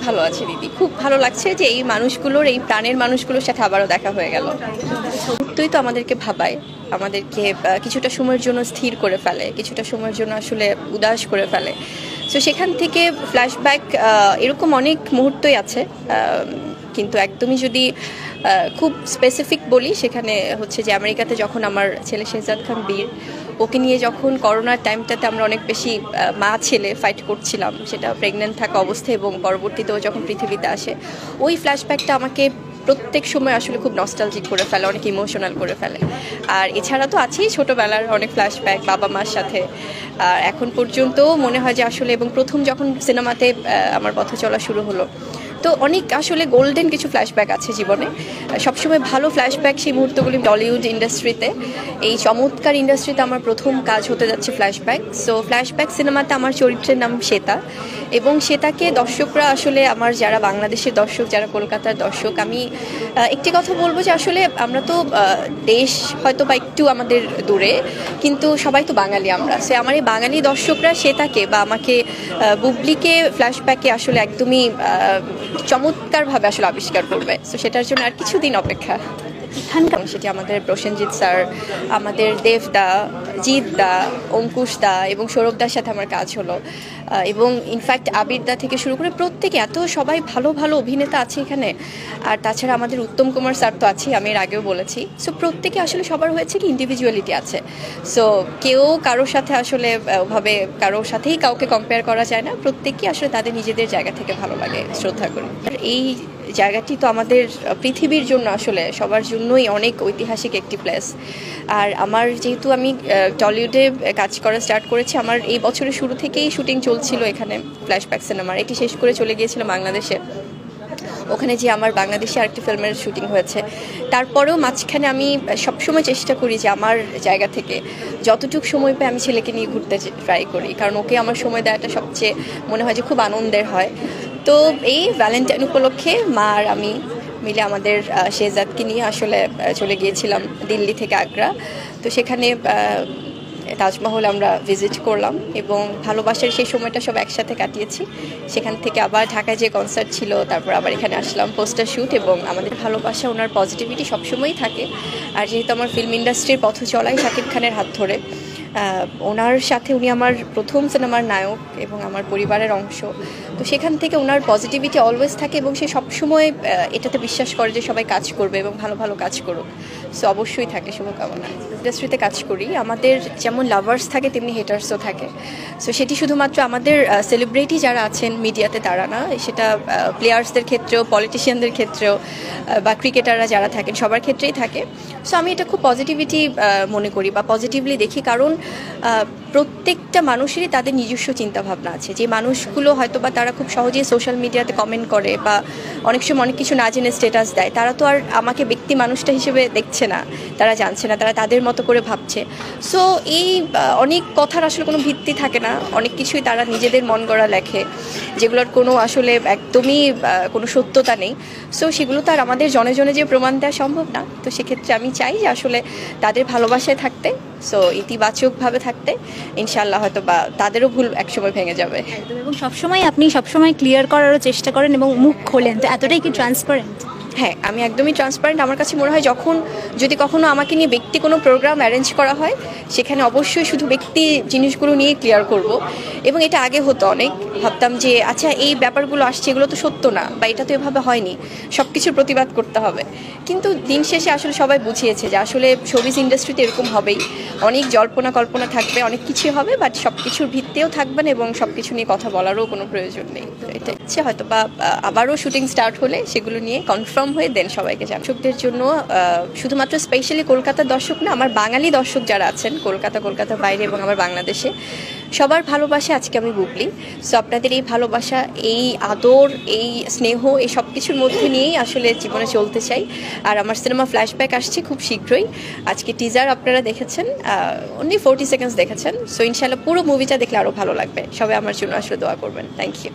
ভালো আছি দিদি, খুব ভালো লাগছে যে এই মানুষগুলোর, এই প্রাণের মানুষগুলোর সাথে আবারও দেখা হয়ে গেল। তুই তো আমাদেরকে ভাবায়, আমাদেরকে কিছুটা সময়ের জন্য স্থির করে ফেলে, কিছুটা সময়ের জন্য আসলে উদাস করে ফেলে। তো সেখান থেকে ফ্ল্যাশব্যাক, এরকম অনেক মুহূর্তই আছে, কিন্তু একদমই যদি খুব স্পেসিফিক বলি, সেখানে হচ্ছে যে আমেরিকাতে যখন আমার ছেলে শেহজাদ খান বীর, ওকে নিয়ে যখন করোনার টাইমটাতে আমরা অনেক বেশি মা ছেলে ফাইট করছিলাম, সেটা প্রেগনেন্ট থাকা অবস্থায় এবং পরবর্তীতেও যখন পৃথিবীতে আসে, ওই ফ্ল্যাশব্যাকটা আমাকে প্রত্যেক সময় আসলে খুব নস্টালজিক করে ফেলে, অনেক ইমোশনাল করে ফেলে। আর এছাড়া তো আছেই ছোটোবেলার অনেক ফ্ল্যাশব্যাক বাবা মার সাথে। আর এখন পর্যন্ত মনে হয় যে আসলে, এবং প্রথম যখন সিনেমাতে আমার পথ চলা শুরু হলো, তো অনেক আসলে গোল্ডেন কিছু ফ্ল্যাশব্যাক আছে জীবনে, সবসময় ভালো ফ্ল্যাশব্যাক। সেই মুহূর্তগুলি টলিউড ইন্ডাস্ট্রিতে, এই চমৎকার ইন্ডাস্ট্রিতে আমার প্রথম কাজ হতে যাচ্ছে ফ্ল্যাশব্যাক। সো ফ্ল্যাশব্যাক সিনেমাতে আমার চরিত্রের নাম শ্বেতা, এবং শ্বেতাকে দর্শকরা আসলে, আমার যারা বাংলাদেশের দর্শক, যারা কলকাতার দর্শক, আমি একটি কথা বলবো যে আসলে আমরা তো দেশ হয়তো বা একটু আমাদের দূরে, কিন্তু সবাই তো বাঙালি আমরা। সে আমার এই বাঙালি দর্শকরা শ্বেতাকে বা আমাকে, বুবলিকে ফ্ল্যাশব্যাকে আসলে একদমই চমৎকারভাবে আসলে আবিষ্কার করবে। তো সেটার জন্য আর কিছুদিন অপেক্ষা। সেটি আমাদের প্রসেনজিৎ স্যার, আমাদের দেবদা, জিৎদা, অঙ্কুশদা এবং সৌরভদার সাথে আমার কাজ হলো, এবং ইনফ্যাক্ট আবিরদা থেকে শুরু করে প্রত্যেকে, এত সবাই ভালো ভালো অভিনেতা আছে এখানে। আর তাছাড়া আমাদের উত্তম কুমার স্যার তো আছেই, আমি এর আগেও বলেছি। সো প্রত্যেকে আসলে সবার হয়েছে কি ইন্ডিভিজুয়ালিটি আছে। সো কেউ কারোর সাথে আসলে ওভাবে কারোর সাথেই কাউকে কম্পেয়ার করা যায় না, প্রত্যেকেই আসলে তাদের নিজেদের জায়গা থেকে ভালো লাগে, শ্রদ্ধা করি। এই জায়গাটি তো আমাদের পৃথিবীর জন্য আসলে সবার জন্যই অনেক ঐতিহাসিক একটি প্লেস। আর আমার যেহেতু আমি টলিউডে কাজ করা স্টার্ট করেছি, আমার এই বছরের শুরু থেকেই শুটিং চলছিল এখানে ফ্ল্যাশব্যাক সিনেমার। এটি শেষ করে চলে গিয়েছিলাম বাংলাদেশে, ওখানে যে আমার বাংলাদেশে আরেকটি ফিল্মের শুটিং হয়েছে। তারপরেও মাঝখানে আমি সবসময় চেষ্টা করি যে আমার জায়গা থেকে যতটুকু সময় পেয়ে আমি ছেলেকে নিয়ে ঘুরতে ট্রাই করি, কারণ ওকে আমার সময় দেওয়াটা সবচেয়ে মনে হয় যে খুব আনন্দের হয়। তো এই ভ্যালেন্টাইন উপলক্ষে মা আর আমি মিলে আমাদের শেহজাদকে নিয়ে আসলে চলে গিয়েছিলাম দিল্লি থেকে আগ্রা। তো সেখানে তাজমহল আমরা ভিজিট করলাম এবং ভালোবাসার সেই সময়টা সব একসাথে কাটিয়েছি। সেখান থেকে আবার ঢাকায় যে কনসার্ট ছিল, তারপর আবার এখানে আসলাম পোস্টার শ্যুট, এবং আমাদের ভালোবাসা, ওনার পজিটিভিটি সবসময়ই থাকে। আর যেহেতু আমার ফিল্ম ইন্ডাস্ট্রির পথ চলাই শাকিব খানের হাত ধরে, ওনার সাথে, উনি আমার প্রথম সিনেমার নায়ক এবং আমার পরিবারের অংশ। তো সেখান থেকে ওনার পজিটিভিটি অলওয়েজ থাকে, এবং সে সবসময় এটাতে বিশ্বাস করে যে সবাই কাজ করবে এবং ভালো ভালো কাজ করুক। সো অবশ্যই থাকে শুভকামনা। ইন্ডাস্ট্রিতে কাজ করি, আমাদের যেমন লাভার্স থাকে তেমনি হেটার্সও থাকে। সো সেটি শুধুমাত্র আমাদের সেলিব্রিটি যারা আছেন মিডিয়াতে তারা না, সেটা প্লেয়ার্সদের ক্ষেত্রেও, পলিটিশিয়ানদের ক্ষেত্রেও, বা ক্রিকেটাররা যারা থাকেন সবার ক্ষেত্রেই থাকে। সো আমি এটা খুব পজিটিভিটি মনে করি বা পজিটিভলি দেখি, কারণ প্রত্যেকটা মানুষেরই তাদের নিজস্ব চিন্তাভাবনা আছে। যে মানুষগুলো হয়তো বা তারা খুব সহজেই সোশ্যাল মিডিয়াতে কমেন্ট করে বা অনেক সময় অনেক কিছু না জেনে স্ট্যাটাস দেয়, তারা তো আর আমাকে ব্যক্তি মানুষটা হিসেবে দেখছে না, তারা জানছে না, তারা তাদের মতো করে ভাবছে। সো এই অনেক কথার আসলে কোনো ভিত্তি থাকে না, অনেক কিছুই তারা নিজেদের মন গড়া লেখে, যেগুলোর কোনো আসলে একদমই কোনো সত্যতা নেই। সো সেগুলো তো আর আমাদের জনে জনে যে প্রমাণ দেওয়া সম্ভব না। তো সেক্ষেত্রে আমি চাই যে আসলে তাদের ভালোবাসায় থাকতে, সো ইতিবাচকভাবে থাকতে। ইনশাআল্লাহ হয়তো বা তাদেরও ভুল একসময় ভেঙে যাবে। এবং আপনি সবসময় ক্লিয়ার করারও চেষ্টা করেন এবং মুখ খোলেন, তো এতটাই কি ট্রান্সপারেন্ট? হ্যাঁ, আমি একদমই ট্রান্সপারেন্ট। আমার কাছে মনে হয় যদি কখনো আমাকে নিয়ে ব্যক্তি কোনো প্রোগ্রাম অ্যারেঞ্জ করা হয়, সেখানে অবশ্যই শুধু ব্যক্তি জিনিসগুলো নিয়ে ক্লিয়ার করব। এবং এটা আগে হতো, অনেক ভাবতাম যে আচ্ছা এই ব্যাপারগুলো আসছে, এগুলো তো সত্য না, বা এটা তো এভাবে হয়নি, সব কিছুর প্রতিবাদ করতে হবে। কিন্তু দিন শেষে আসলে সবাই বুঝিয়েছে যে আসলে শোবিজ ইন্ডাস্ট্রিতে এরকম হবেই, অনেক জল্পনা কল্পনা থাকবে, অনেক কিছু হবে, বাট সব কিছুর ভিত্তিও থাকবেন এবং সব কিছু নিয়ে কথা বলারও কোনো প্রয়োজন নেই। তো এটা হচ্ছে হয়তো বা আবারও শুটিং স্টার্ট হলে সেগুলো নিয়ে কনফার্ম হয়ে দেন সবাইকে জানান। দর্শকদের জন্য শুধুমাত্র স্পেশালি কলকাতার দর্শক না, আমার বাঙালি দর্শক যারা আছেন কলকাতার বাইরে এবং আমার বাংলাদেশে, সবার ভালোবাসা আজকে আমি বুবলি। সো আপনাদের এই ভালোবাসা, এই আদর, এই স্নেহ, এই সব কিছুর মধ্যে নিয়েই আসলে জীবনে চলতে চাই। আর আমার সিনেমা ফ্ল্যাশব্যাক আসছে খুব শীঘ্রই। আজকে টিজার আপনারা দেখেছেন, অনলি 40 সেকেন্ডস দেখেছেন। সো ইনশাআল্লাহ পুরো মুভিটা দেখলে আরও ভালো লাগবে। সবাই আমার জন্য আসলে দোয়া করবেন। Thank you.